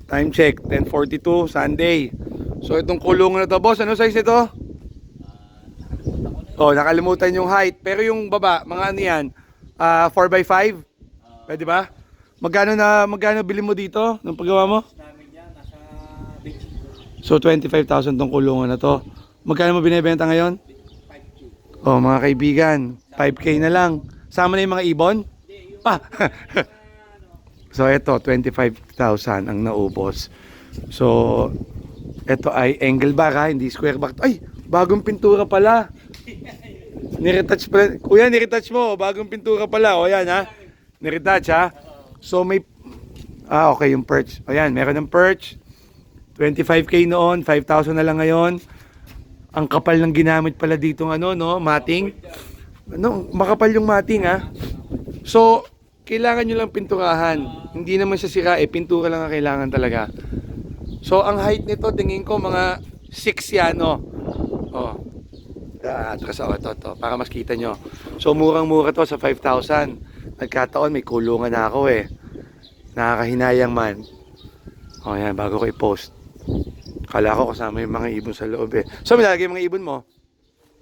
Time check, 10:42, Sunday. So itong kulungan na to, boss, ano size ito? Oh, nakalimutan yung height. Pero yung baba, mga ano yan, 4x5? Pwede ba? Magkano bili mo dito nung paggawa mo? Namin yan, nasa beach. So 25,000 tong kulungan na to. Magkano mo binebenta ngayon? 5K. Oh, mga kaibigan, 5K na lang. Sama na yung mga ibon? Pa. So ito, 25,000 ang naubos. So ito ay angle back ha, hindi square back. Ay, bagong pintura pala. Niretouch pala. Kuya, niretouch mo. Bagong pintura pala. O yan ha. Niretouch ha. So may okay yung perch. O yan, meron ng perch. 25K noon, 5,000 na lang ngayon. Ang kapal ng ginamit pala dito ano, no, mating. Ano, makapal yung mating ha. So, kailangan nyo lang pinturahan. Hindi naman siya sira, pintura lang ang kailangan talaga. So, ang height nito, tingin ko mga 6 yan, no. Oh. Atras ako ito, para mas kita nyo. So, murang-mura to sa 5,000. Nagkataon, may kulungan na ako eh. Nakakahinayang man. O yan, bago ko i-post. Kala ko kasama yung mga ibon sa loob eh. So, may lalagay yung mga ibon mo?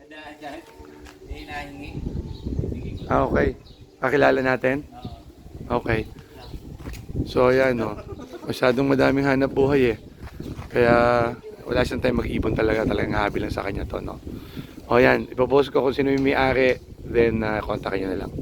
Dahil, hindi nahingi. Okay. Kakilala natin? Okay. So, ayan no. Masyadong madaming hanap buhay eh. Kaya, wala siyang time mag-ibon talaga. Talagang habi lang sa kanya to, no? O yan, ipopost ko kung sino yung may-ari. Then, kontakin nyo na lang.